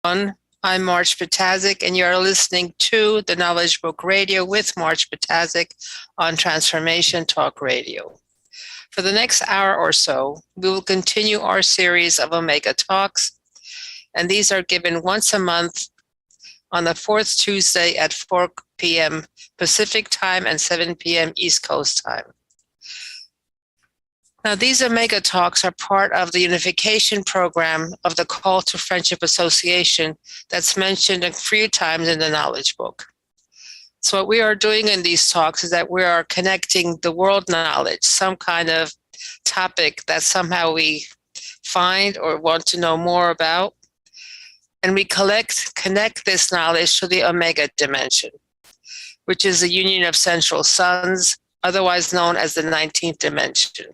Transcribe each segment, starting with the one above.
I'm March Patazik, and you're listening to the Knowledge Book Radio with March Patazik on Transformation Talk Radio. For the next hour or so, we will continue our series of Omega Talks, and these are given once a month on the fourth Tuesday at 4 p.m. Pacific Time and 7 p.m. East Coast Time. Now, these Omega Talks are part of the unification program of the Call to Friendship Association that's mentioned a few times in the Knowledge Book. So what we are doing in these talks is that we are connecting the world knowledge, some kind of topic that somehow we find or want to know more about, and we connect this knowledge to the Omega dimension, which is the union of central suns, otherwise known as the 19th dimension.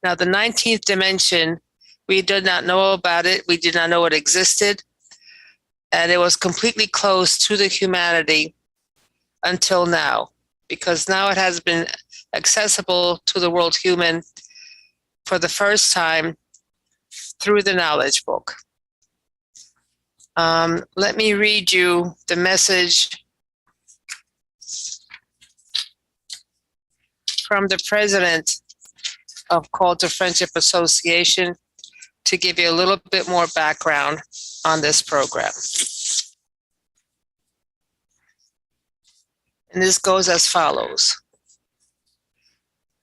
Now, the 19th dimension, we did not know about it. We did not know it existed. And it was completely closed to the humanity until now, because now it has been accessible to the world human for the first time through the Knowledge Book. Let me read you the message from the president of Call to Friendship Association to give you a little bit more background on this program. And this goes as follows.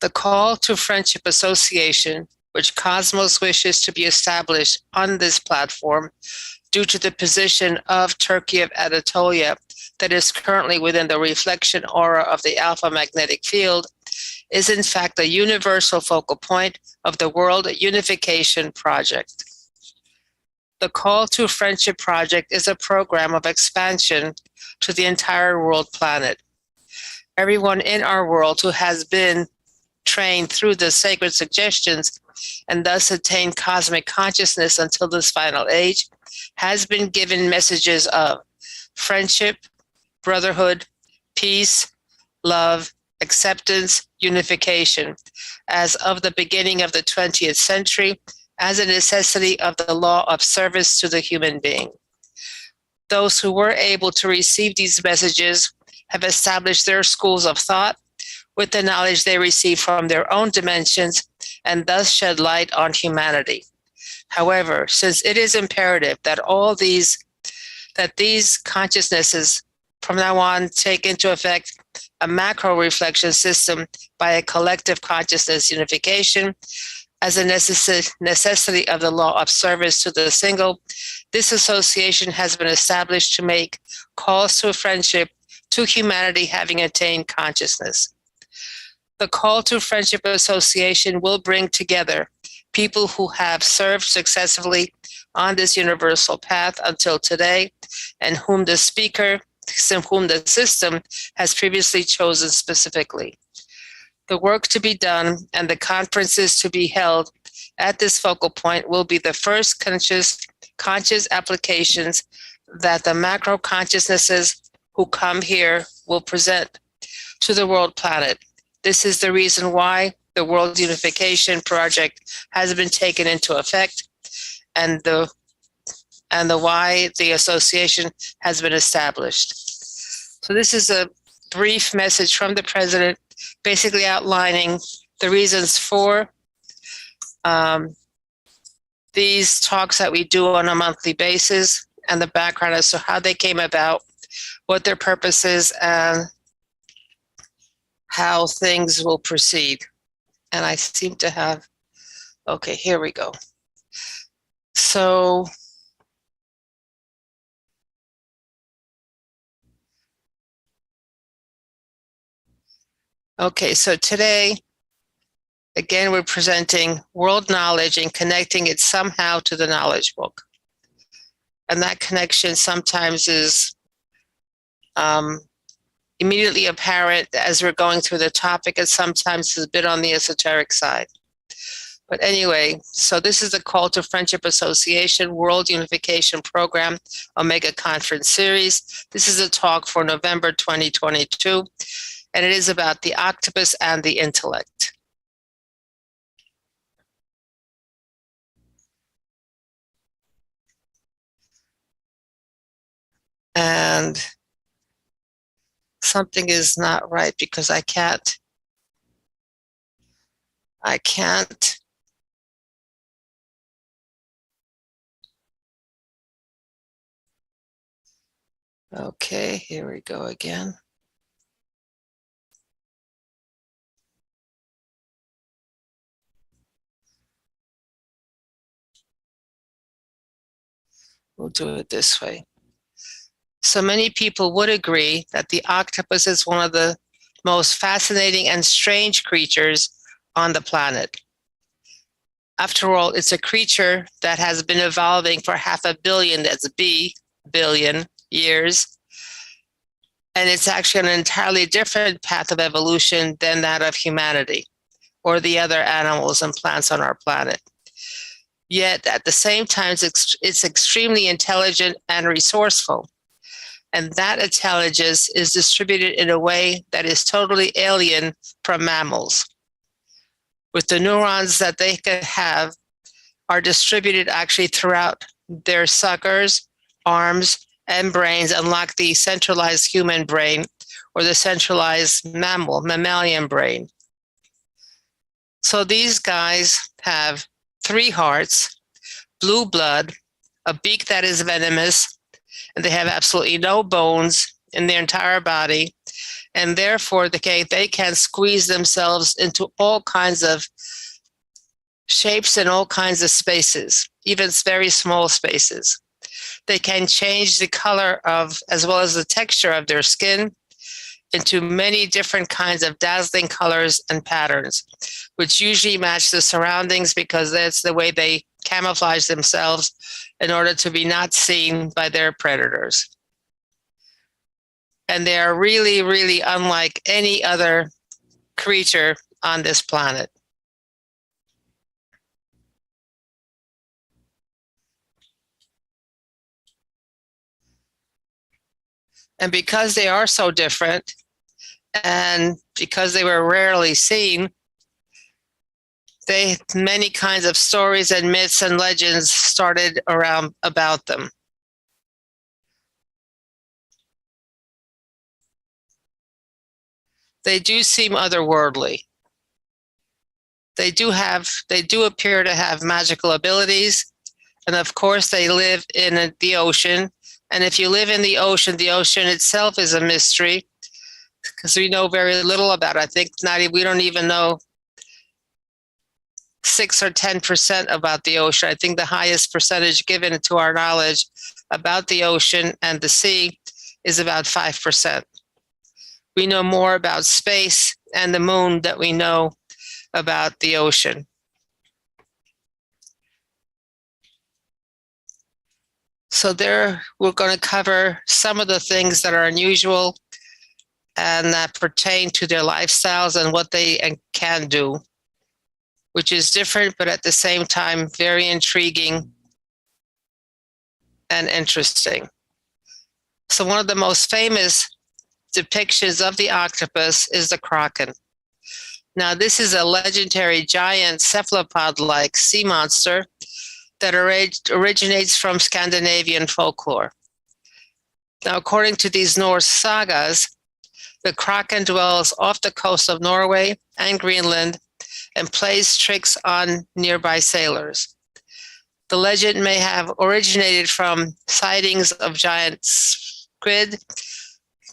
The Call to Friendship Association, which Cosmos wishes to be established on this platform due to the position of Turkey of Anatolia that is currently within the reflection aura of the alpha magnetic field, is in fact a universal focal point of the World Unification Project. The Call to Friendship Project is a program of expansion to the entire world planet. Everyone in our world who has been trained through the sacred suggestions and thus attained cosmic consciousness until this final age has been given messages of friendship, brotherhood, peace, love, acceptance, unification, as of the beginning of the 20th century, as a necessity of the law of service to the human being. Those who were able to receive these messages have established their schools of thought with the knowledge they receive from their own dimensions and thus shed light on humanity. However, since it is imperative that these consciousnesses from now on take into effect a macro reflection system by a collective consciousness unification as a necessity of the law of service to the single, this association has been established to make calls to friendship to humanity having attained consciousness. The Call to Friendship Association will bring together people who have served successfully on this universal path until today, and whom the system has previously chosen specifically. The work to be done and the conferences to be held at this focal point will be the first conscious applications that the macro consciousnesses who come here will present to the world planet. This is the reason why the World Unification Project has been taken into effect and the why the association has been established. So this is a brief message from the president, basically outlining the reasons for these talks that we do on a monthly basis and the background as to how they came about, what their purpose is, and how things will proceed. And I seem to have, okay, here we go. So, okay, so today, again, we're presenting world knowledge and connecting it somehow to the Knowledge Book. And that connection sometimes is immediately apparent as we're going through the topic, and sometimes is a bit on the esoteric side. But anyway, so this is the Call to Friendship Association World Unification Program Omega Conference Series. This is a talk for November 2022, and it is about the octopus and the intellect. And something is not right because I can't. Okay, here we go again. We'll do it this way. So many people would agree that the octopus is one of the most fascinating and strange creatures on the planet. After all, it's a creature that has been evolving for 500 million, that's B, billion years. And it's actually an entirely different path of evolution than that of humanity or the other animals and plants on our planet. Yet at the same time, it's extremely intelligent and resourceful. And that intelligence is distributed in a way that is totally alien from mammals. With the neurons that they could have are distributed actually throughout their suckers, arms, and brains, unlike the centralized human brain or the centralized mammalian brain. So these guys have 3 hearts, blue blood, a beak that is venomous, and they have absolutely no bones in their entire body. And therefore, they can squeeze themselves into all kinds of shapes and all kinds of spaces, even very small spaces. They can change the color of, as well as the texture of their skin into many different kinds of dazzling colors and patterns, which usually match the surroundings because that's the way they camouflage themselves in order to be not seen by their predators. And they are really, really unlike any other creature on this planet. And because they are so different, and because they were rarely seen, many kinds of stories and myths and legends started around about them. They do seem otherworldly. They do appear to have magical abilities, and of course they live in the ocean. And if you live in the ocean itself is a mystery because we know very little about it. I think we don't even know 6 or 10% about the ocean. I think the highest percentage given to our knowledge about the ocean and the sea is about 5%. We know more about space and the moon than we know about the ocean. So there, we're going to cover some of the things that are unusual and that pertain to their lifestyles and what they can do, which is different, but at the same time, very intriguing and interesting. So one of the most famous depictions of the octopus is the kraken. Now, this is a legendary giant cephalopod-like sea monster that originates from Scandinavian folklore. Now, according to these Norse sagas, the kraken dwells off the coast of Norway and Greenland and plays tricks on nearby sailors. The legend may have originated from sightings of giant squid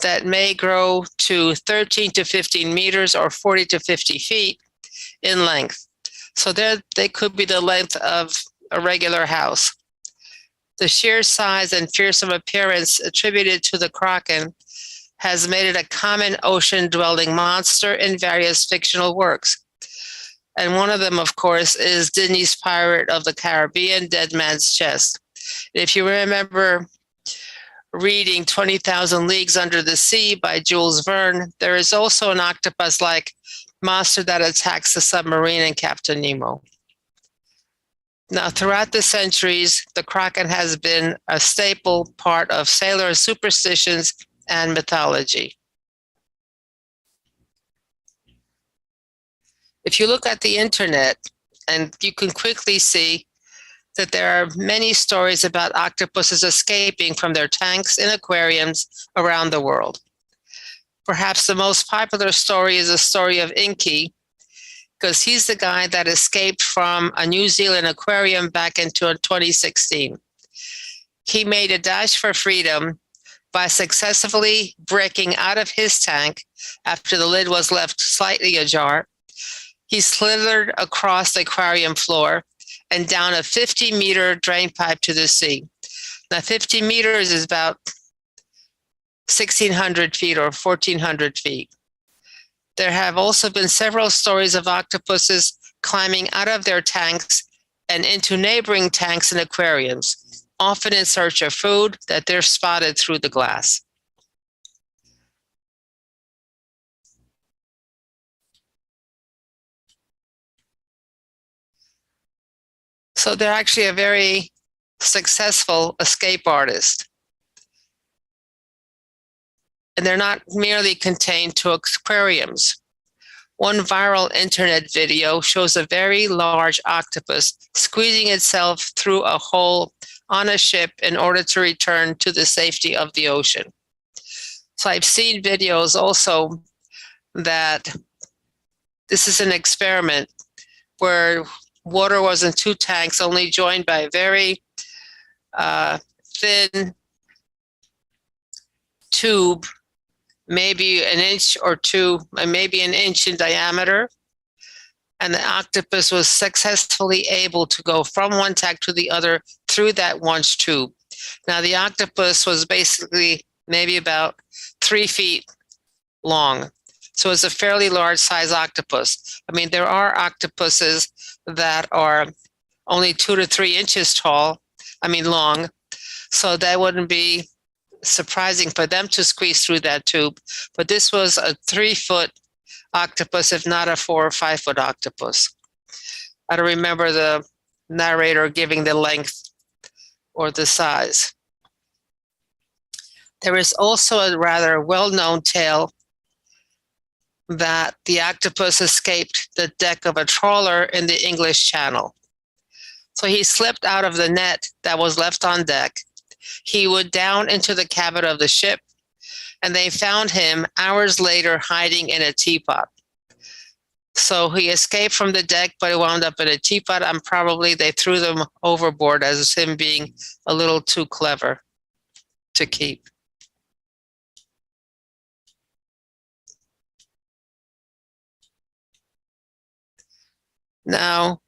that may grow to 13 to 15 meters or 40 to 50 feet in length. So they could be the length of a regular house. The sheer size and fearsome appearance attributed to the kraken has made it a common ocean-dwelling monster in various fictional works. And one of them, of course, is Disney's Pirate of the Caribbean, Dead Man's Chest. If you remember reading 20,000 Leagues Under the Sea by Jules Verne, there is also an octopus-like monster that attacks the submarine in Captain Nemo. Now, throughout the centuries, the kraken has been a staple part of sailor superstitions and mythology. If you look at the internet, and you can quickly see that there are many stories about octopuses escaping from their tanks in aquariums around the world. Perhaps the most popular story is the story of Inky, because he's the guy that escaped from a New Zealand aquarium back into 2016. He made a dash for freedom by successfully breaking out of his tank after the lid was left slightly ajar. He slithered across the aquarium floor and down a 50-meter drain pipe to the sea. Now, 50 meters is about 1,600 feet or 1,400 feet. There have also been several stories of octopuses climbing out of their tanks and into neighboring tanks and aquariums, often in search of food that they're spotted through the glass. So they're actually a very successful escape artist. And they're not merely contained to aquariums. One viral internet video shows a very large octopus squeezing itself through a hole on a ship in order to return to the safety of the ocean. So I've seen videos also that this is an experiment where water was in two tanks only joined by a very thin tube, maybe an inch or two, maybe an inch in diameter. And the octopus was successfully able to go from one tank to the other through that one tube. Now, the octopus was basically maybe about 3 feet long. So it's a fairly large size octopus. I mean, there are octopuses that are only 2 to 3 inches long. So that wouldn't be surprising for them to squeeze through that tube. But this was a 3-foot octopus, if not a 4 or 5 foot octopus. I don't remember the narrator giving the length or the size. There is also a rather well-known tale that the octopus escaped the deck of a trawler in the English Channel. So he slipped out of the net that was left on deck. He went down into the cabin of the ship, and they found him hours later hiding in a teapot. So he escaped from the deck, but he wound up in a teapot, and probably they threw them overboard as him being a little too clever to keep. Now,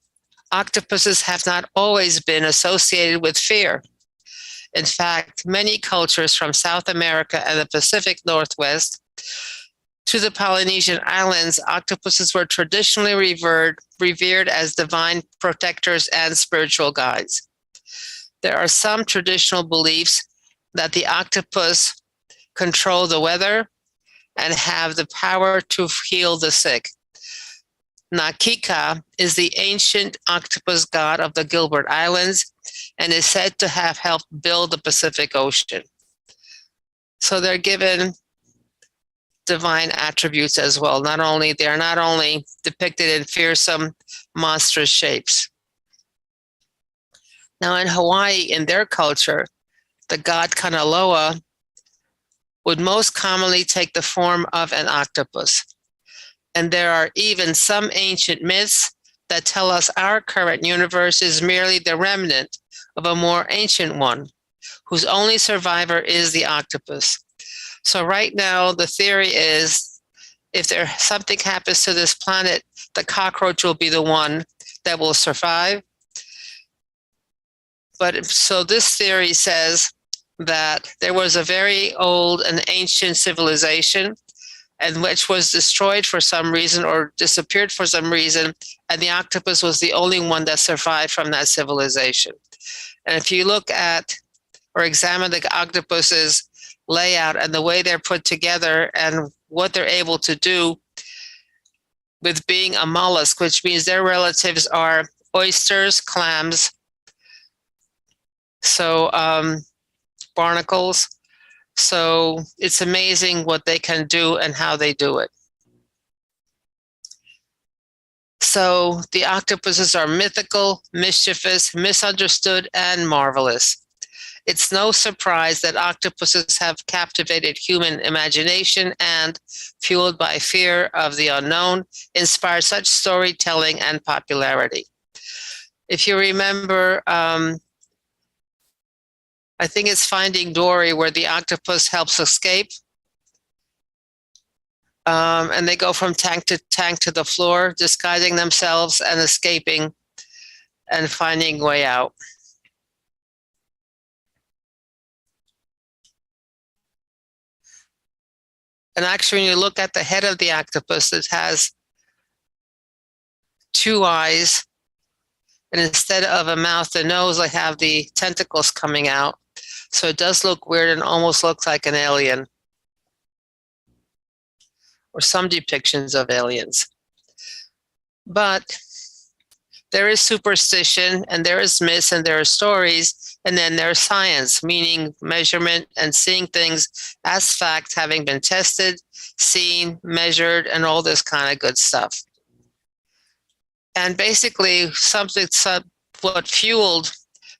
octopuses have not always been associated with fear. In fact, many cultures from South America and the Pacific Northwest to the Polynesian islands, octopuses were traditionally revered as divine protectors and spiritual guides. There are some traditional beliefs that the octopus control the weather and have the power to heal the sick. Nakika is the ancient octopus god of the Gilbert Islands and is said to have helped build the Pacific Ocean. So they're given divine attributes as well. They're not only depicted in fearsome, monstrous shapes. Now in Hawaii, in their culture, the god Kanaloa would most commonly take the form of an octopus. And there are even some ancient myths that tell us our current universe is merely the remnant of a more ancient one, whose only survivor is the octopus. So right now, the theory is if something happens to this planet, the cockroach will be the one that will survive. So this theory says that there was a very old and ancient civilization and which was destroyed for some reason or disappeared for some reason, and the octopus was the only one that survived from that civilization. And if you look at or examine the octopus's layout and the way they're put together and what they're able to do with being a mollusk, which means their relatives are oysters, clams, so barnacles. So it's amazing what they can do and how they do it. So the octopuses are mythical, mischievous, misunderstood, and marvelous. It's no surprise that octopuses have captivated human imagination and, fueled by fear of the unknown, inspired such storytelling and popularity. If you remember, I think it's Finding Dory, where the octopus helps escape. And they go from tank to the floor, disguising themselves and escaping and finding way out. And actually, when you look at the head of the octopus, it has two eyes. And instead of a mouth and nose, they have the tentacles coming out. So it does look weird and almost looks like an alien, or some depictions of aliens. But there is superstition, and there is myths, and there are stories, and then there's science, meaning measurement and seeing things as fact, having been tested, seen, measured, and all this kind of good stuff. And basically, what fueled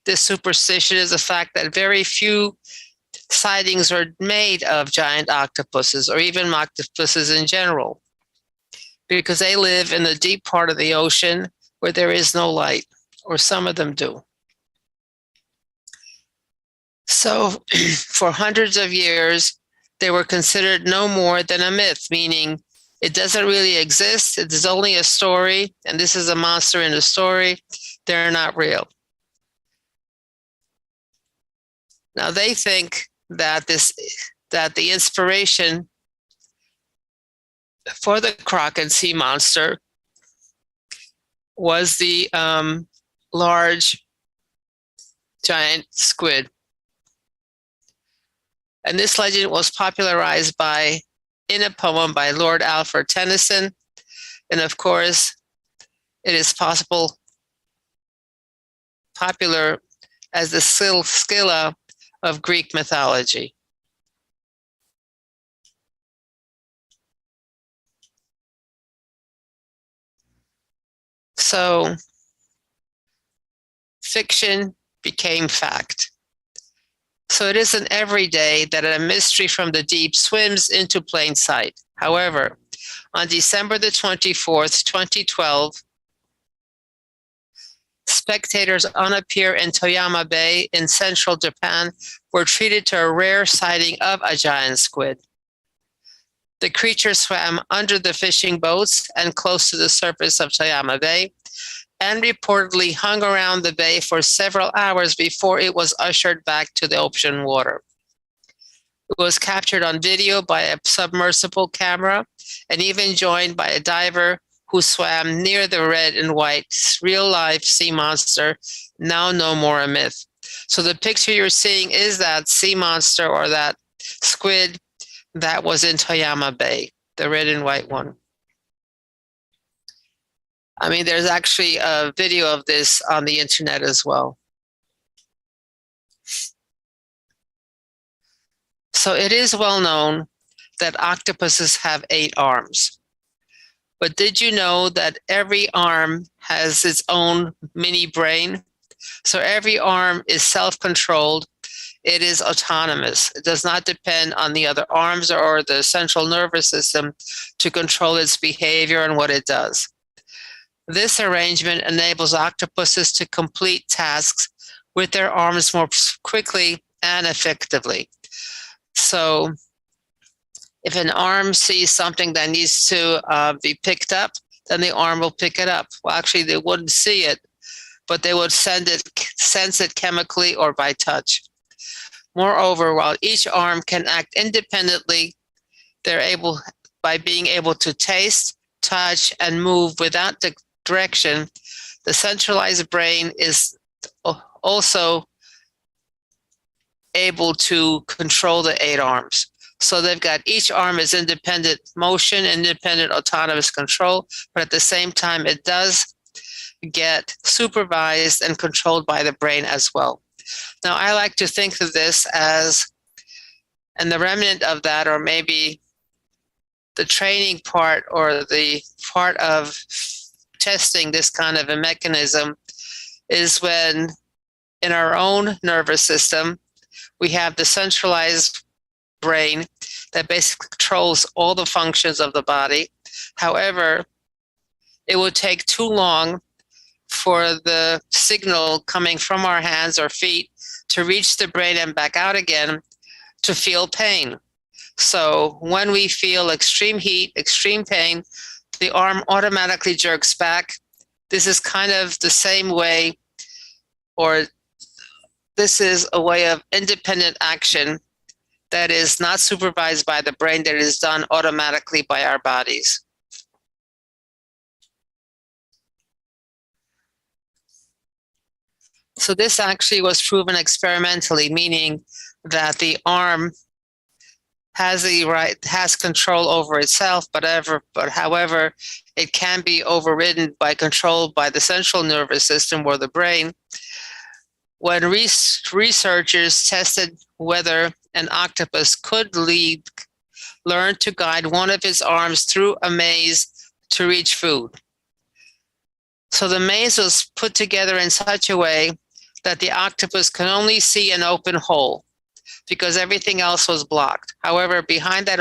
this superstition is the fact that very few sightings are made of giant octopuses, or even octopuses in general, because they live in the deep part of the ocean where there is no light, or some of them do. So for hundreds of years, they were considered no more than a myth, meaning it doesn't really exist. It is only a story, and this is a monster in a story. They're not real. Now they think that the inspiration for the Kraken sea monster was the large giant squid. And this legend was popularized in a poem by Lord Alfred Tennyson. And of course, it is popular as the Scylla of Greek mythology. So fiction became fact. So it isn't every day that a mystery from the deep swims into plain sight. However, on December the 24th, 2012, spectators on a pier in Toyama Bay in central Japan were treated to a rare sighting of a giant squid. The creature swam under the fishing boats and close to the surface of Toyama Bay, and reportedly hung around the bay for several hours before it was ushered back to the open water. It was captured on video by a submersible camera, and even joined by a diver who swam near the red and white real-life sea monster, now no more a myth. So the picture you're seeing is that sea monster, or that squid that was in Toyama Bay, the red and white one. I mean, there's actually a video of this on the internet as well. So it is well known that octopuses have 8 arms. But did you know that every arm has its own mini brain? So every arm is self-controlled. It is autonomous. It does not depend on the other arms or the central nervous system to control its behavior and what it does. This arrangement enables octopuses to complete tasks with their arms more quickly and effectively. So if an arm sees something that needs to be picked up, then the arm will pick it up. Well, actually, they wouldn't see it, but they would sense it chemically or by touch. Moreover, while each arm can act independently, they're able, by being able to taste, touch, and move without the direction, the centralized brain is also able to control the 8 arms. So they've got, each arm is independent motion, independent autonomous control, but at the same time, it does get supervised and controlled by the brain as well. Now, I like to think of this as, and the remnant of that, or maybe the training part, or the part of testing this kind of a mechanism is when in our own nervous system, we have the centralized brain that basically controls all the functions of the body. However, it would take too long for the signal coming from our hands or feet to reach the brain and back out again to feel pain. So when we feel extreme heat, extreme pain, the arm automatically jerks back. This is kind of the same way, or this is a way of independent action that is not supervised by the brain, that is done automatically by our bodies. So this actually was proven experimentally, meaning that the arm has control over itself, but however, it can be overridden by control by the central nervous system or the brain. When researchers tested whether an octopus could learn to guide one of his arms through a maze to reach food. So the maze was put together in such a way that the octopus can only see an open hole because everything else was blocked. However, behind that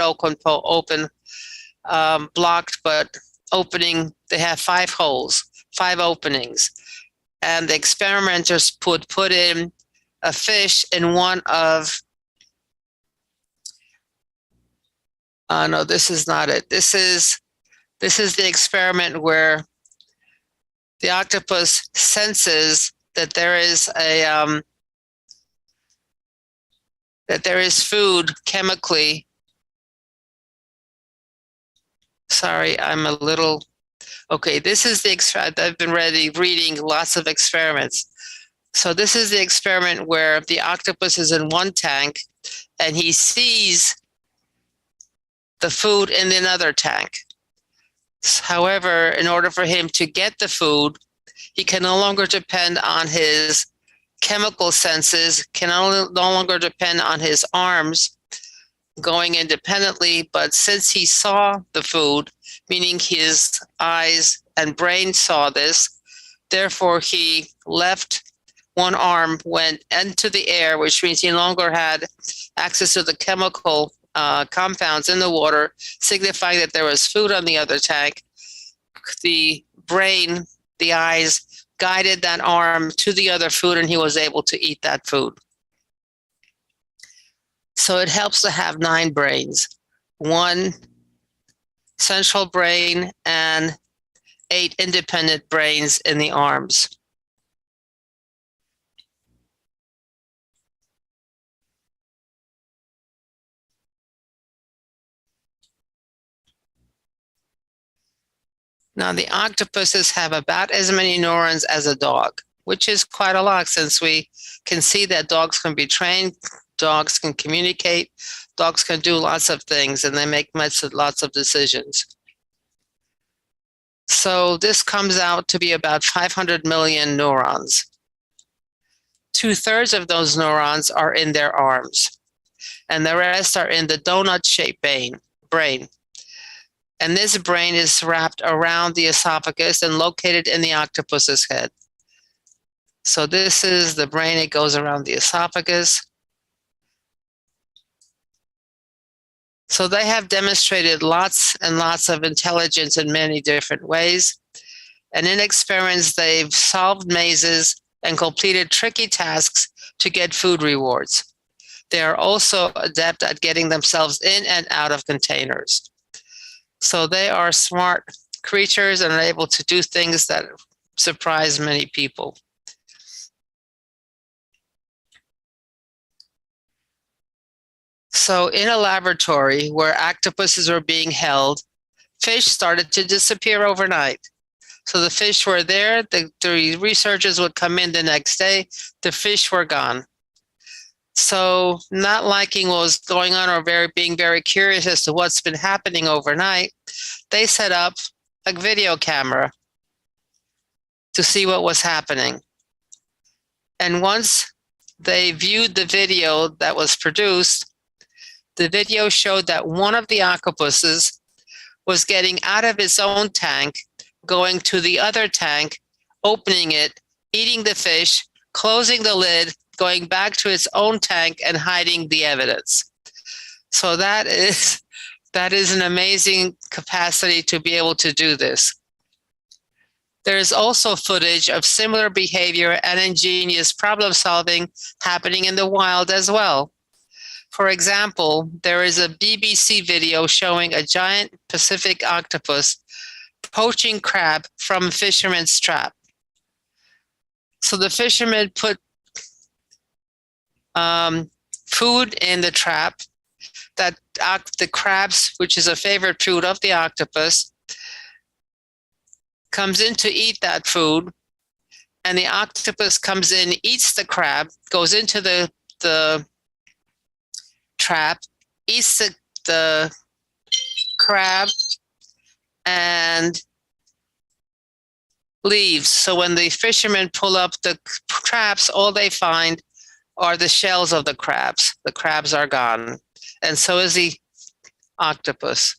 blocked but opening, they have 5 holes, 5 openings. And the experimenters put in a fish in one of, no, this is not it. This is the experiment where the octopus senses that there is food chemically. Sorry, I'm a little. Okay, this is I've been reading lots of experiments. So this is the experiment where the octopus is in one tank and he sees the food in another tank. However, in order for him to get the food, he can no longer depend on his chemical senses, can no longer depend on his arms going independently, but since he saw the food, meaning his eyes and brain saw this, therefore he left one arm, went into the air, which means he no longer had access to the chemical compounds in the water, signifying that there was food on the other tank. The brain, the eyes, guided that arm to the other food, and he was able to eat that food. So it helps to have 9 brains, 1 central brain and 8 independent brains in the arms. Now, the octopuses have about as many neurons as a dog, which is quite a lot since we can see that dogs can be trained, dogs can communicate, dogs can do lots of things, and they make lots of decisions. So this comes out to be about 500 million neurons. 2/3 of those neurons are in their arms, and the rest are in the donut-shaped brain. And this brain is wrapped around the esophagus and located in the octopus's head. So this is the brain, it goes around the esophagus. So they have demonstrated lots and lots of intelligence in many different ways. And in experiments, they've solved mazes and completed tricky tasks to get food rewards. They are also adept at getting themselves in and out of containers. So they are smart creatures and are able to do things that surprise many people. So in a laboratory where octopuses were being held, fish started to disappear overnight. So the fish were there, the researchers would come in the next day, the fish were gone. So not liking what was going on or being very curious as to what's been happening overnight, they set up a video camera to see what was happening. And once they viewed the video that was produced, the video showed that one of the octopuses was getting out of its own tank, going to the other tank, opening it, eating the fish, closing the lid, going back to its own tank, and hiding the evidence. So that is an amazing capacity to be able to do this. There is also footage of similar behavior and ingenious problem solving happening in the wild as well. For example, there is a BBC video showing a giant Pacific octopus poaching crab from a fisherman's trap. So the fisherman put food in the trap that the crabs, which is a favorite food of the octopus, comes in to eat that food, and the octopus comes in, eats the crab, goes into the trap, eats the crab, and leaves. So when the fishermen pull up the traps, all they find are the shells of the crabs. The crabs are gone, and so is the octopus.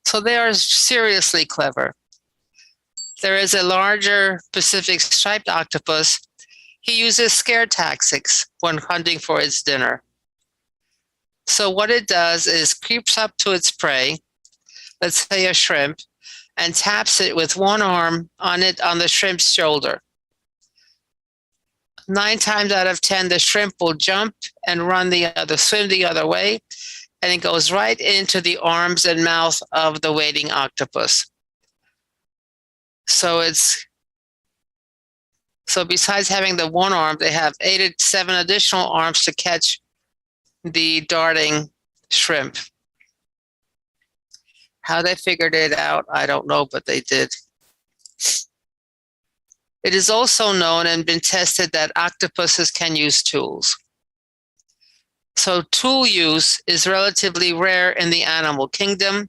So they are seriously clever. There is a larger Pacific striped octopus. He uses scare tactics when hunting for its dinner. So what it does is creeps up to its prey, let's say a shrimp, and taps it with one arm on the shrimp's shoulder. 9 times out of 10, the shrimp will jump and swim the other way, and it goes right into the arms and mouth of the waiting octopus. So besides having the one arm, they have 8 to 7 additional arms to catch the darting shrimp. How they figured it out, I don't know, but they did. It is also known and been tested that octopuses can use tools. So tool use is relatively rare in the animal kingdom,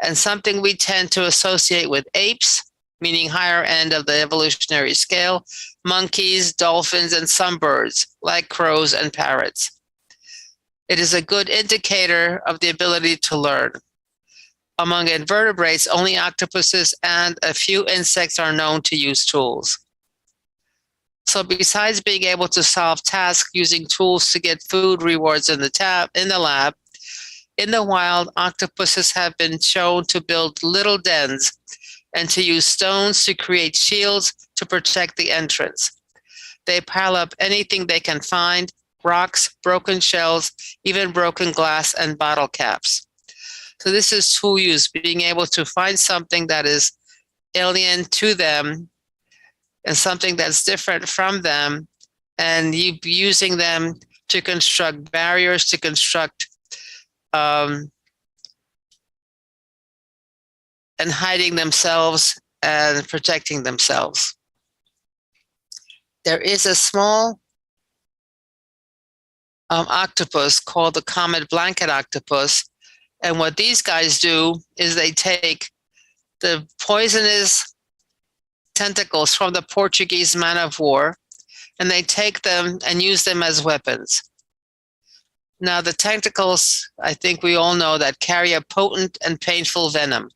and something we tend to associate with apes, meaning higher end of the evolutionary scale, monkeys, dolphins, and some birds, like crows and parrots. It is a good indicator of the ability to learn. Among invertebrates, only octopuses and a few insects are known to use tools. So besides being able to solve tasks using tools to get food rewards in the lab, in the wild, octopuses have been shown to build little dens and to use stones to create shields to protect the entrance. They pile up anything they can find: rocks, broken shells, even broken glass and bottle caps. So this is tool use, being able to find something that is alien to them and something that's different from them, and using them to construct barriers, to construct and hiding themselves and protecting themselves. There is a small octopus called the comet blanket octopus, and what these guys do is they take the poisonous tentacles from the Portuguese man of war, and they take them and use them as weapons. Now, the tentacles, I think we all know that, carry a potent and painful venom.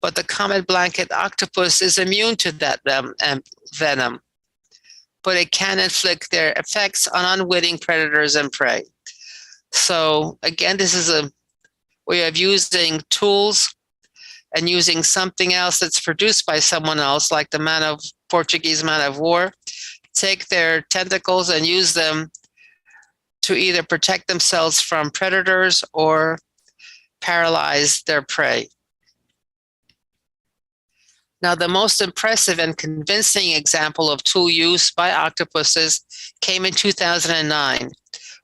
But the comet blanket octopus is immune to that venom, but it can inflict their effects on unwitting predators and prey. So again, this is a way of using tools and using something else that's produced by someone else, like the Portuguese man of war, take their tentacles and use them to either protect themselves from predators or paralyze their prey. Now, the most impressive and convincing example of tool use by octopuses came in 2009,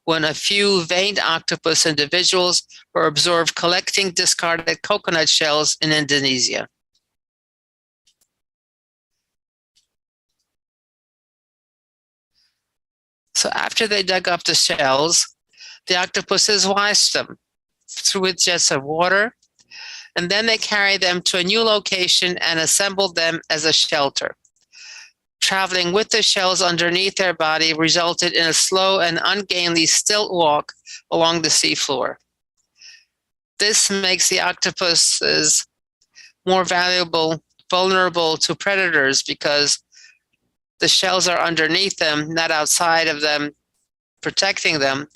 when a few veined octopus individuals were observed collecting discarded coconut shells in Indonesia. So after they dug up the shells, the octopuses washed them with jets of water, and then they carried them to a new location and assembled them as a shelter. Traveling with the shells underneath their body resulted in a slow and ungainly stilt walk along the seafloor. This makes the octopuses more vulnerable to predators because the shells are underneath them, not outside of them, protecting them.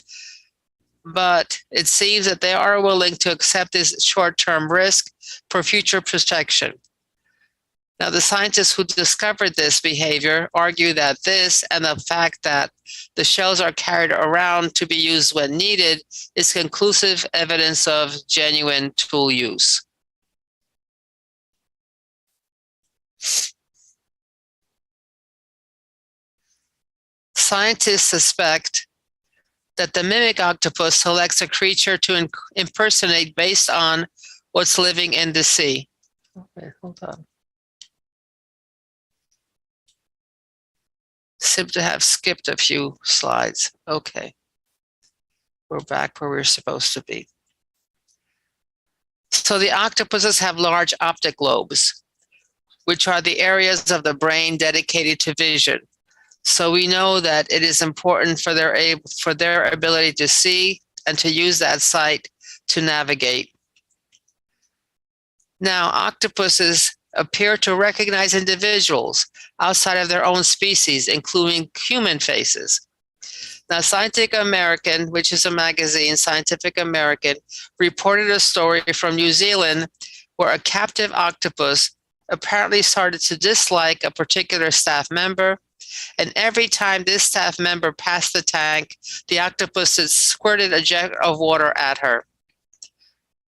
But it seems that they are willing to accept this short-term risk for future protection. Now, the scientists who discovered this behavior argue that this and the fact that the shells are carried around to be used when needed is conclusive evidence of genuine tool use. Scientists suspect that the mimic octopus selects a creature to impersonate based on what's living in the sea. Okay, hold on. Seem to have skipped a few slides. Okay. We're back where we're supposed to be. So the octopuses have large optic lobes, which are the areas of the brain dedicated to vision. So we know that it is important for their ability to see and to use that sight to navigate. Now, octopuses appear to recognize individuals outside of their own species, including human faces. Now, Scientific American, which is a magazine, Scientific American, reported a story from New Zealand where a captive octopus apparently started to dislike a particular staff member, and every time this staff member passed the tank, the octopus squirted a jet of water at her.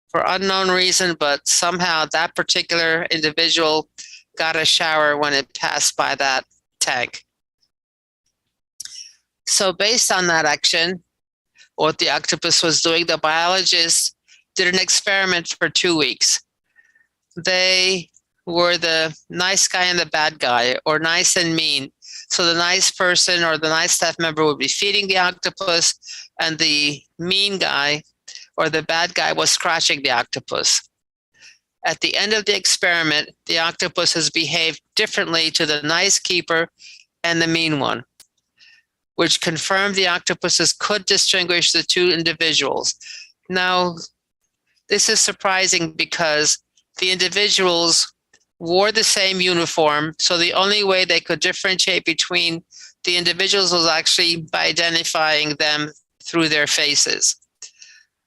For unknown reason, but somehow that particular individual got a shower when it passed by that tank. So based on that action, what the octopus was doing, the biologists did an experiment for 2 weeks. They were the nice guy and the bad guy, or nice and mean. So the nice person or the nice staff member would be feeding the octopus, and the mean guy or the bad guy was scratching the octopus. At the end of the experiment, the octopus has behaved differently to the nice keeper and the mean one, which confirmed the octopuses could distinguish the two individuals. Now, this is surprising because the individuals wore the same uniform, so the only way they could differentiate between the individuals was actually by identifying them through their faces.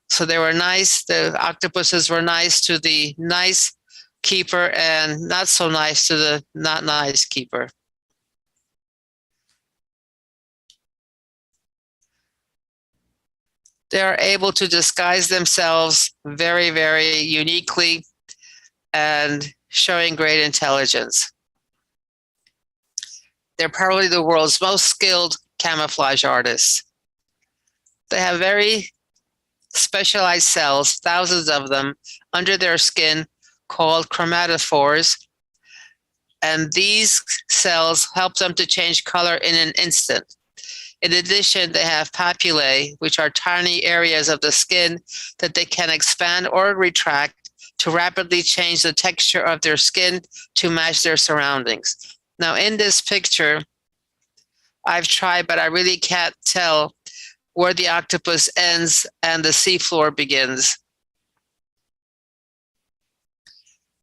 So they were nice, the octopuses were nice to the nice keeper and not so nice to the not nice keeper. They are able to disguise themselves very, very uniquely and showing great intelligence. They're probably the world's most skilled camouflage artists. They have very specialized cells, thousands of them, under their skin called chromatophores. And these cells help them to change color in an instant. In addition, they have papillae, which are tiny areas of the skin that they can expand or retract to rapidly change the texture of their skin to match their surroundings. Now, in this picture, I've tried, but I really can't tell where the octopus ends and the seafloor begins.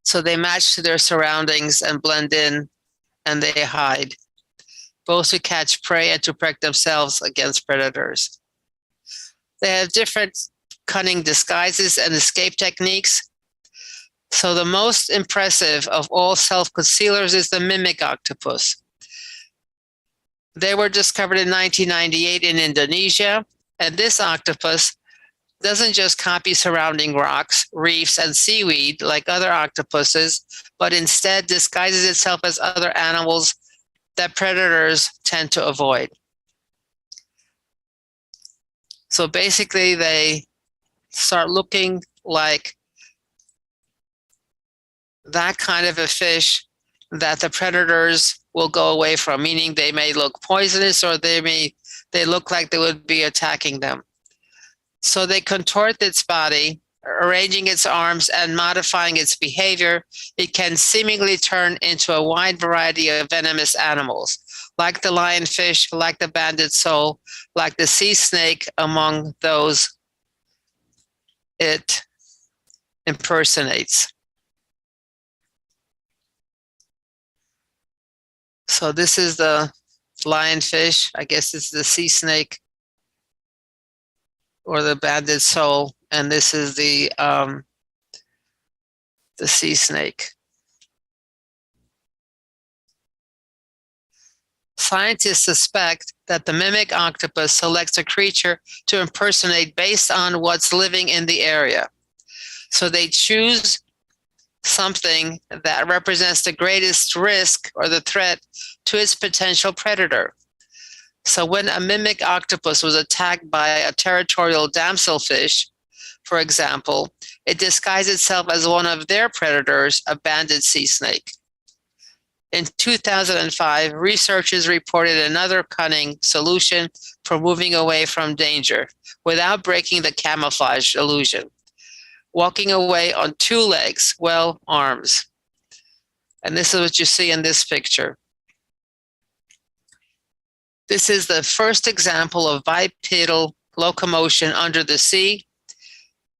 So they match to their surroundings and blend in, and they hide, both to catch prey and to protect themselves against predators. They have different cunning disguises and escape techniques. So the most impressive of all self-concealers is the mimic octopus. They were discovered in 1998 in Indonesia, and this octopus doesn't just copy surrounding rocks, reefs, and seaweed like other octopuses, but instead disguises itself as other animals that predators tend to avoid. So basically, they start looking like that kind of a fish that the predators will go away from, meaning they may look poisonous or they look like they would be attacking them. So they contort its body, arranging its arms and modifying its behavior. It can seemingly turn into a wide variety of venomous animals, like the lionfish, like the banded sole, like the sea snake, among those it impersonates. So this is the lionfish. I guess it's the sea snake or the banded sole, and this is the sea snake. Scientists suspect that the mimic octopus selects a creature to impersonate based on what's living in the area. So they choose something that represents the greatest risk or the threat to its potential predator. So when a mimic octopus was attacked by a territorial damselfish, for example, it disguised itself as one of their predators, a banded sea snake. In 2005, researchers reported another cunning solution for moving away from danger without breaking the camouflage illusion. Walking away on two legs, well, arms. And this is what you see in this picture. This is the first example of bipedal locomotion under the sea.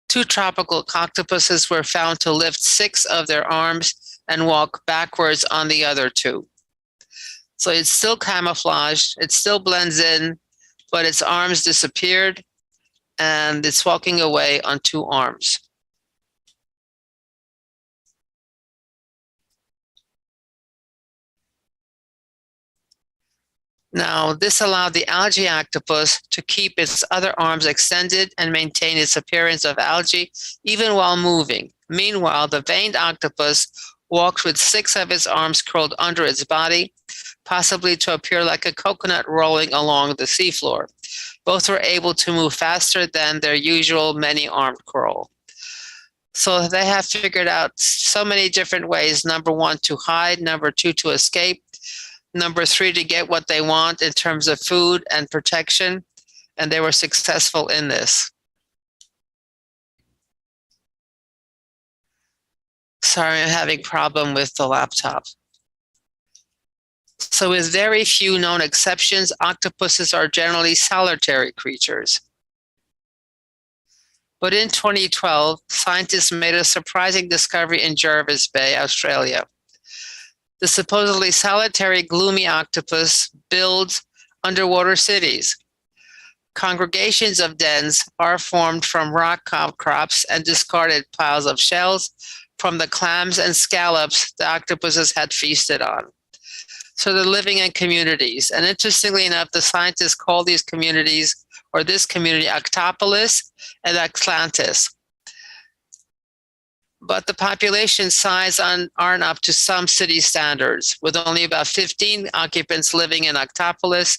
Two tropical octopuses were found to lift 6 of their arms and walk backwards on the other 2. So it's still camouflaged, it still blends in, but its arms disappeared and it's walking away on 2 arms. Now, this allowed the algae octopus to keep its other arms extended and maintain its appearance of algae even while moving. Meanwhile, the veined octopus walked with 6 of its arms curled under its body, possibly to appear like a coconut rolling along the seafloor. Both were able to move faster than their usual many-armed curl. So they have figured out so many different ways. Number 1, to hide. Number 2, to escape. Number 3, to get what they want in terms of food and protection. And they were successful in this. Sorry, I'm having a problem with the laptop. So with very few known exceptions, octopuses are generally solitary creatures. But in 2012, scientists made a surprising discovery in Jervis Bay, Australia. The supposedly solitary gloomy octopus builds underwater cities. Congregations of dens are formed from rock outcrops and discarded piles of shells from the clams and scallops the octopuses had feasted on. So they're living in communities. And interestingly enough, the scientists call these communities, or this community, Octopolis and Atlantis. But the population size aren't up to some city standards, with only about 15 occupants living in Octopolis,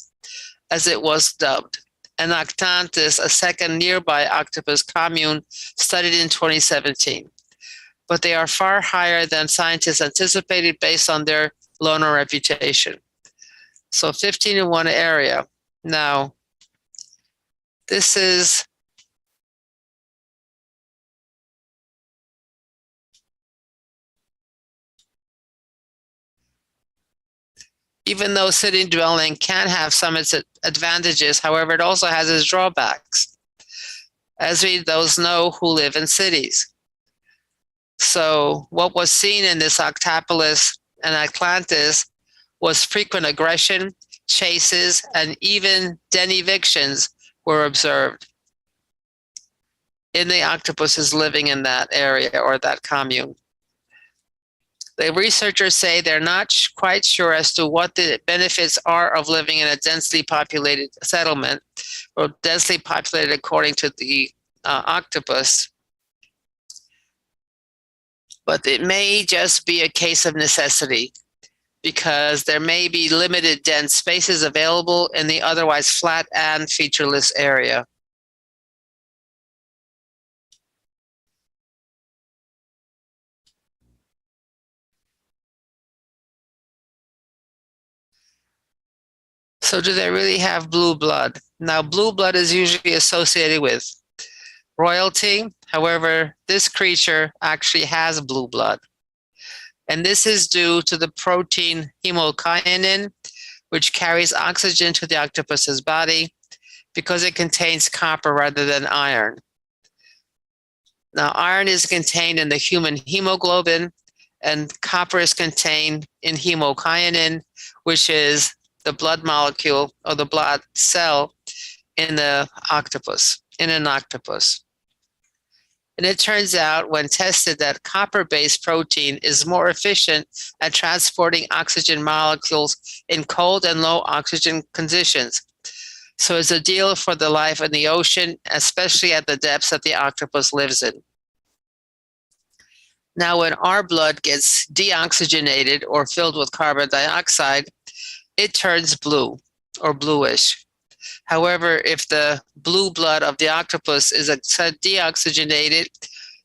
as it was dubbed, and Atlantis, a second nearby octopus commune, studied in 2017. But they are far higher than scientists anticipated based on their loner reputation. So 15 in one area. Now, this is even though city dwelling can have some of its advantages, however, it also has its drawbacks, as we those know who live in cities. So what was seen in this Octopolis and Atlantis was frequent aggression, chases, and even den evictions were observed in the octopuses living in that area or that commune. The researchers say they're not quite sure as to what the benefits are of living in a densely populated settlement, or densely populated according to the octopus. But it may just be a case of necessity, because there may be limited dense spaces available in the otherwise flat and featureless area. So do they really have blue blood? Now, blue blood is usually associated with royalty. However, this creature actually has blue blood. And this is due to the protein hemocyanin, which carries oxygen to the octopus's body because it contains copper rather than iron. Now, iron is contained in the human hemoglobin, and copper is contained in hemokinin, which is the blood molecule or the blood cell in an octopus. And it turns out when tested that copper-based protein is more efficient at transporting oxygen molecules in cold and low oxygen conditions. So it's a deal for the life in the ocean, especially at the depths that the octopus lives in. Now, when our blood gets deoxygenated or filled with carbon dioxide, it turns blue or bluish. However, if the blue blood of the octopus is deoxygenated,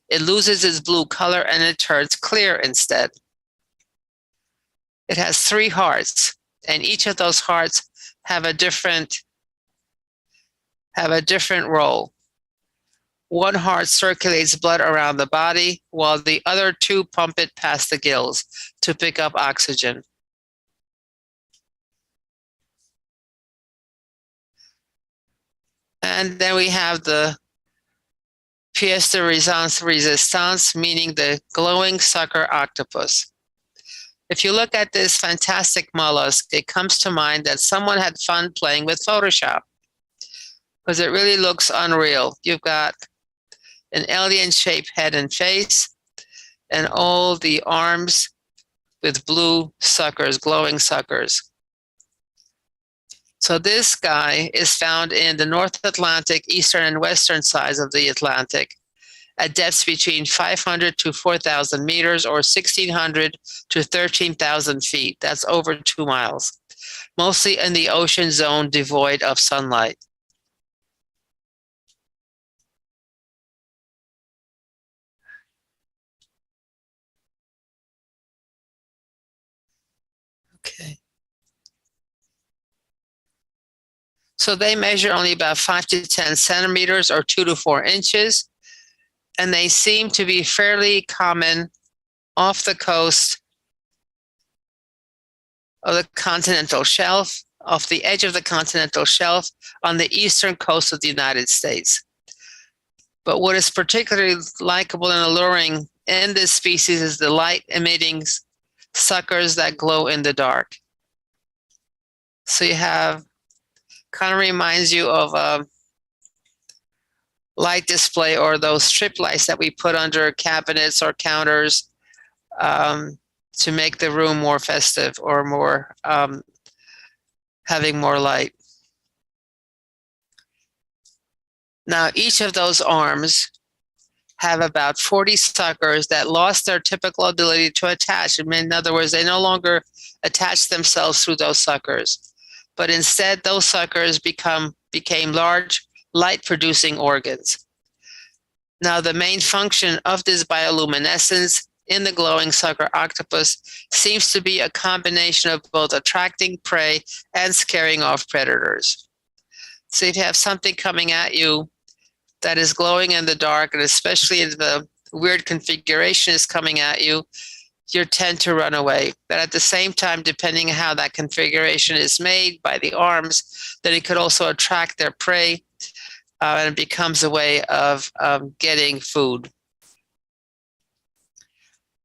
it loses its blue color and it turns clear instead. It has 3 hearts, and each of those hearts have a different role. One heart circulates blood around the body, while the other 2 pump it past the gills to pick up oxygen. And then we have the pièce de résistance, meaning the glowing sucker octopus. If you look at this fantastic mollusk, it comes to mind that someone had fun playing with Photoshop because it really looks unreal. You've got an alien-shaped head and face, and all the arms with blue suckers, glowing suckers. So this guy is found in the North Atlantic, eastern and western sides of the Atlantic, at depths between 500 to 4,000 meters or 1,600 to 13,000 feet. That's over 2 miles, mostly in the ocean zone devoid of sunlight. Okay. So they measure only about 5 to 10 centimeters or 2 to 4 inches, and they seem to be fairly common off the coast of the continental shelf, off the edge of the continental shelf on the eastern coast of the United States. But what is particularly likable and alluring in this species is the light-emitting suckers that glow in the dark. So you have, kind of reminds you of a light display or those strip lights that we put under cabinets or counters to make the room more festive or more having more light. Now, each of those arms have about 40 suckers that lost their typical ability to attach. In other words, they no longer attach themselves through those suckers, but instead those suckers became large light-producing organs. Now, the main function of this bioluminescence in the glowing sucker octopus seems to be a combination of both attracting prey and scaring off predators. So if you have something coming at you that is glowing in the dark, and especially if the weird configuration is coming at you, you tend to run away. But at the same time, depending on how that configuration is made by the arms, then it could also attract their prey, and it becomes a way of getting food.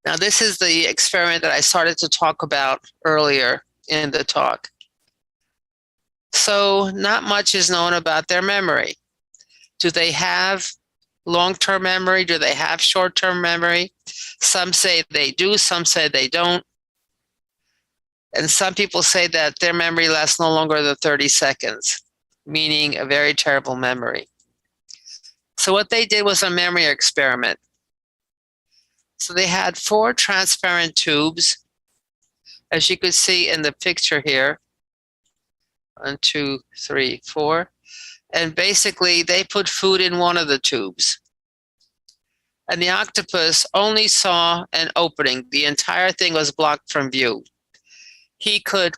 Now, this is the experiment that I started to talk about earlier in the talk. So not much is known about their memory. Do they have long-term memory? Do they have short-term memory? Some say they do, some say they don't. And some people say that their memory lasts no longer than 30 seconds, meaning a very terrible memory. So what they did was a memory experiment. So they had 4 transparent tubes, as you could see in the picture here. 1, 2, 3, 4. And basically they put food in one of the tubes. And the octopus only saw an opening. The entire thing was blocked from view. He could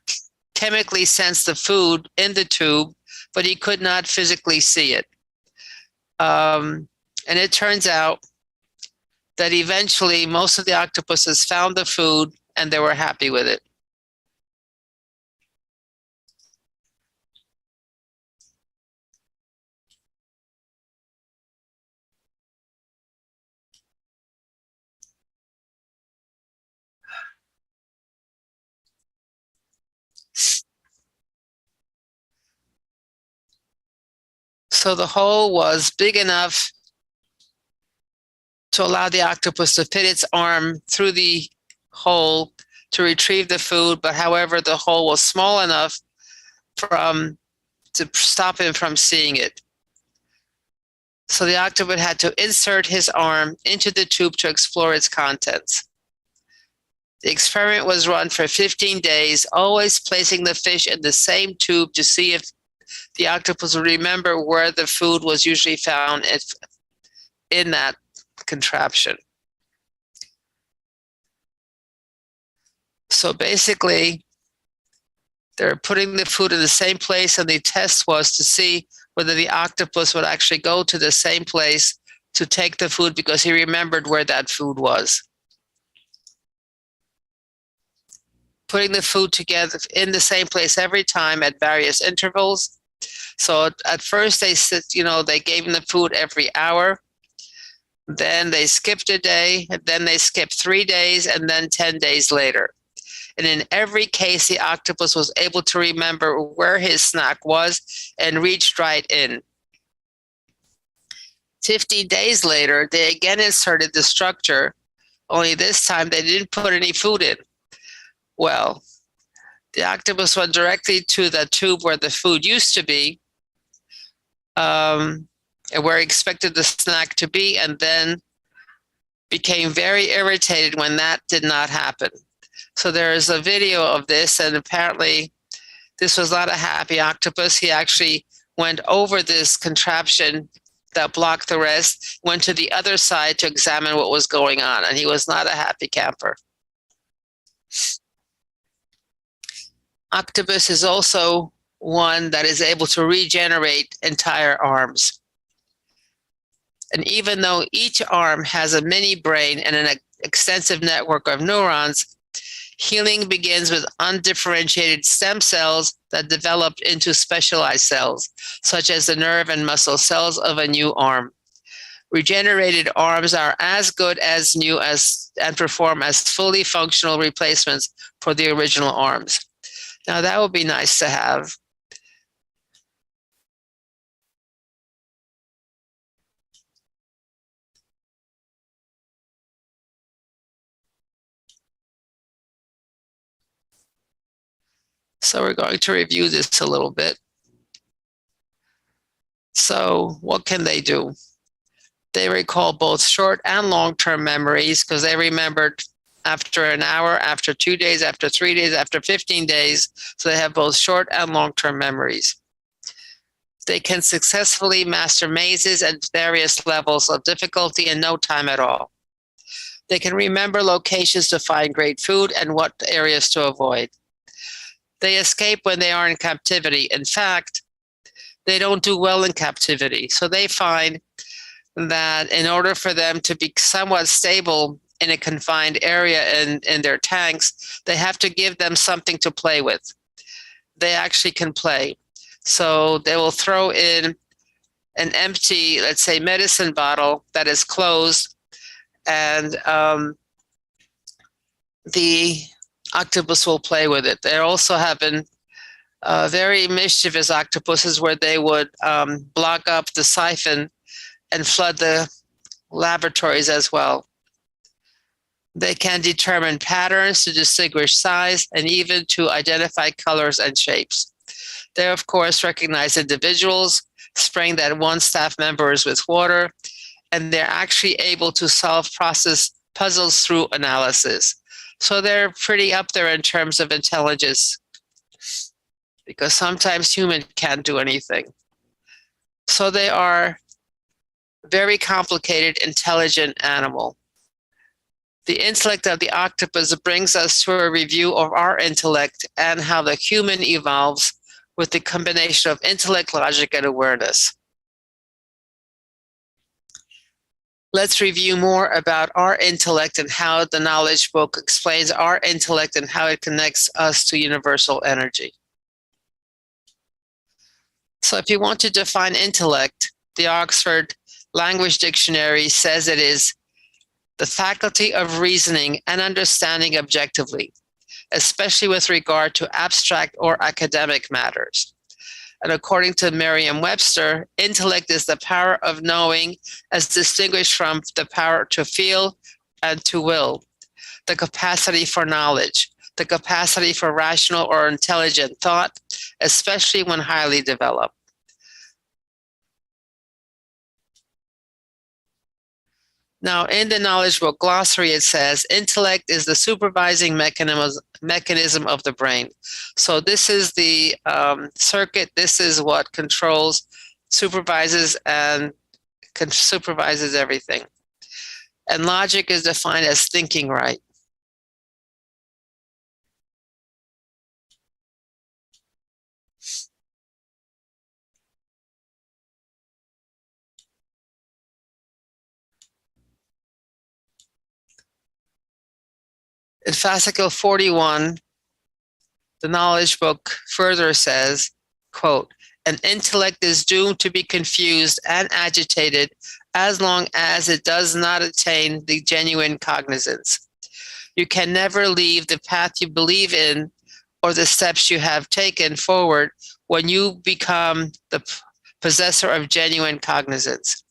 chemically sense the food in the tube, but he could not physically see it. And it turns out that eventually most of the octopuses found the food and they were happy with it. So the hole was big enough to allow the octopus to fit its arm through the hole to retrieve the food, but however, the hole was small enough to stop him from seeing it. So the octopus had to insert his arm into the tube to explore its contents. The experiment was run for 15 days, always placing the fish in the same tube to see if the octopus would remember where the food was usually found in that contraption. So basically, they're putting the food in the same place, and the test was to see whether the octopus would actually go to the same place to take the food because he remembered where that food was. Putting the food together in the same place every time at various intervals. So at first they gave him the food every hour. Then they skipped a day, and then they skipped 3 days, and then 10 days later. And in every case, the octopus was able to remember where his snack was and reached right in. 50 days later, they again inserted the structure, only this time they didn't put any food in. Well, the octopus went directly to the tube where the food used to be, where he expected the snack to be, and then became very irritated when that did not happen. So there is a video of this, and apparently this was not a happy octopus. He actually went over this contraption that blocked the rest, went to the other side to examine what was going on, and he was not a happy camper. Octopus is also one that is able to regenerate entire arms. And even though each arm has a mini brain and an extensive network of neurons, healing begins with undifferentiated stem cells that develop into specialized cells, such as the nerve and muscle cells of a new arm. Regenerated arms are as good as new and perform as fully functional replacements for the original arms. Now that would be nice to have. So we're going to review this a little bit. So what can they do? They recall both short and long-term memories because they remembered after an hour, after 2 days, after 3 days, after 15 days. So they have both short and long-term memories. They can successfully master mazes at various levels of difficulty in no time at all. They can remember locations to find great food and what areas to avoid. They escape when they are in captivity. In fact, they don't do well in captivity. So they find that in order for them to be somewhat stable in a confined area in their tanks, they have to give them something to play with. They actually can play. So they will throw in an empty, let's say, medicine bottle that is closed, and the octopus will play with it. There also have been very mischievous octopuses where they would block up the siphon and flood the laboratories as well. They can determine patterns to distinguish size and even to identify colors and shapes. They, of course, recognize individuals, spraying that one staff member is with water, and they're actually able to solve process puzzles through analysis. So they're pretty up there in terms of intelligence, because sometimes humans can't do anything. So they are very complicated, intelligent animal. The intellect of the octopus brings us to a review of our intellect and how the human evolves with the combination of intellect, logic, and awareness. Let's review more about our intellect and how the knowledge book explains our intellect and how it connects us to universal energy. So if you want to define intellect, the Oxford Language Dictionary says it is the faculty of reasoning and understanding objectively, especially with regard to abstract or academic matters. And according to Merriam-Webster, intellect is the power of knowing as distinguished from the power to feel and to will, the capacity for knowledge, the capacity for rational or intelligent thought, especially when highly developed. Now, in the Knowledge Book glossary, it says intellect is the supervising mechanism of the brain. So this is the circuit. This is what controls, supervises, and supervises everything. And logic is defined as thinking right. In fascicle 41, the Knowledge Book further says, quote, an intellect is doomed to be confused and agitated as long as it does not attain the genuine cognizance. You can never leave the path you believe in or the steps you have taken forward when you become the possessor of genuine cognizance.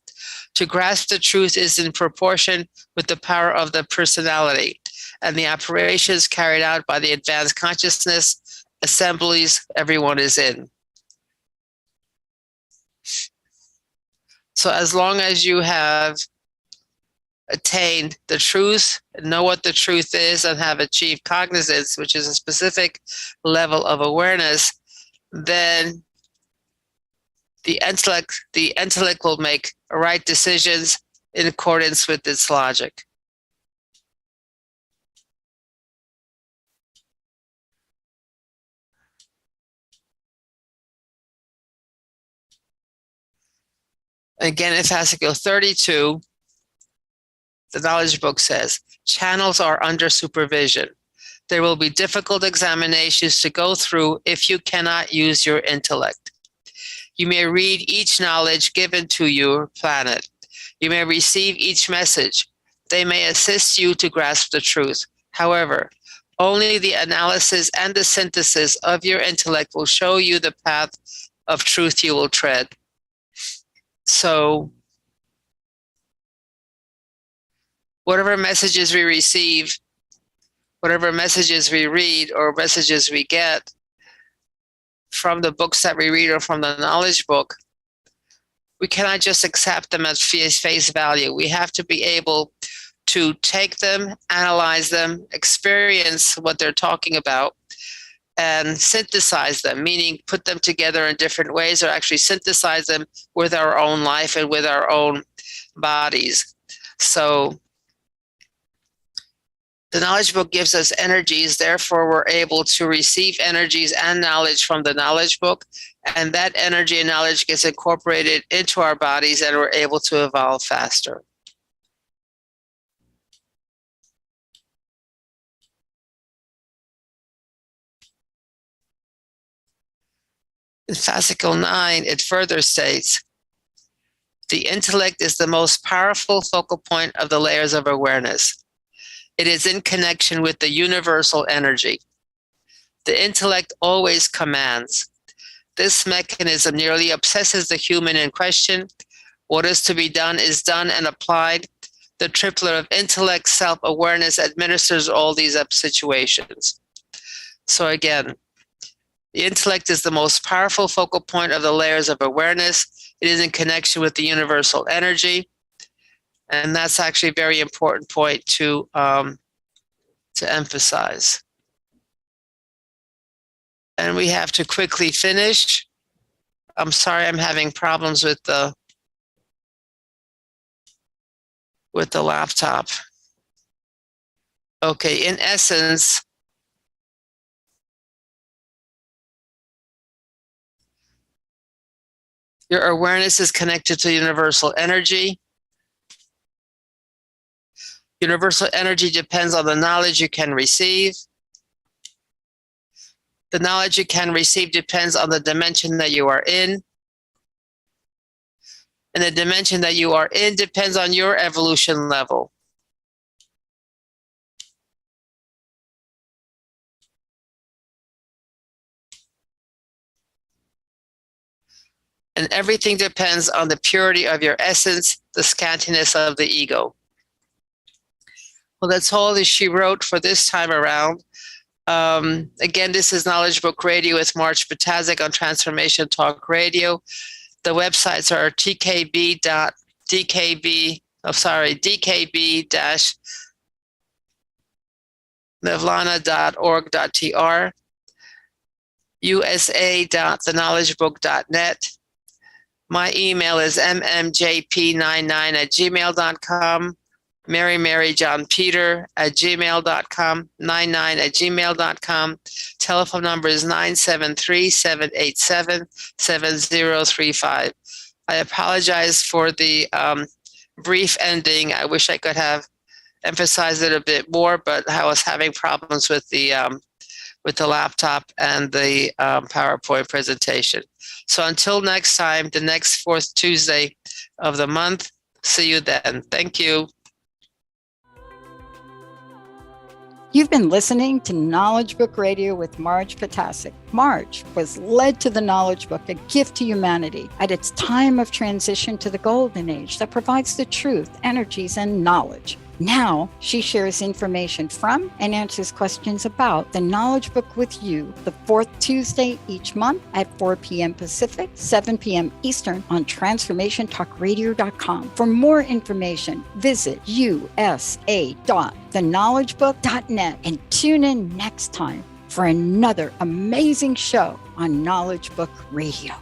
To grasp the truth is in proportion with the power of the personality and the operations carried out by the advanced consciousness assemblies everyone is in. So as long as you have attained the truth, know what the truth is, and have achieved cognizance, which is a specific level of awareness, then the intellect will make right decisions in accordance with its logic. Again, in fascicle 32, the Knowledge Book says, channels are under supervision. There will be difficult examinations to go through if you cannot use your intellect. You may read each knowledge given to your planet. You may receive each message. They may assist you to grasp the truth. However, only the analysis and the synthesis of your intellect will show you the path of truth you will tread. So, whatever messages we receive, whatever messages we read or messages we get from the books that we read or from the Knowledge Book, we cannot just accept them as face value. We have to be able to take them, analyze them, experience what they're talking about, and synthesize them, meaning put them together in different ways, or actually synthesize them with our own life and with our own bodies. So the Knowledge Book gives us energies, therefore we're able to receive energies and knowledge from the Knowledge Book, and that energy and knowledge gets incorporated into our bodies and we're able to evolve faster. In fascicle 9, it further states, the intellect is the most powerful focal point of the layers of awareness. It is in connection with the universal energy. The intellect always commands. This mechanism nearly obsesses the human in question. What is to be done is done and applied. The triplet of intellect, self-awareness administers all these situations. So again, the intellect is the most powerful focal point of the layers of awareness. It is in connection with the universal energy. And that's actually a very important point to emphasize. And we have to quickly finish. I'm sorry, I'm having problems with the laptop. Okay, in essence, your awareness is connected to universal energy. Universal energy depends on the knowledge you can receive. The knowledge you can receive depends on the dimension that you are in. And the dimension that you are in depends on your evolution level. and everything depends on the purity of your essence, the scantiness of the ego. Well, that's all that she wrote for this time around. Again, this is Knowledge Book Radio with Marge Patazik on Transformation Talk Radio. The websites are dkb-nevlana.org.tr, usa.theknowledgebook.net. My email is mmjp99@gmail.com, maryjohnpeter@gmail.com, 99@gmail.com. Telephone number is 973-787-7035. I apologize for the brief ending. I wish I could have emphasized it a bit more, but I was having problems with the laptop and the PowerPoint presentation. So until next time, the next fourth Tuesday of the month, see you then. Thank you. You've been listening to Knowledge Book Radio with Marge Patazik. Marge was led to the Knowledge Book, a gift to humanity, at its time of transition to the Golden Age that provides the truth, energies, and knowledge. Now, she shares information from and answers questions about the Knowledge Book with you the fourth Tuesday each month at 4 p.m. Pacific, 7 p.m. Eastern on TransformationTalkRadio.com. For more information, visit usa.theknowledgebook.net and tune in next time for another amazing show on Knowledge Book Radio.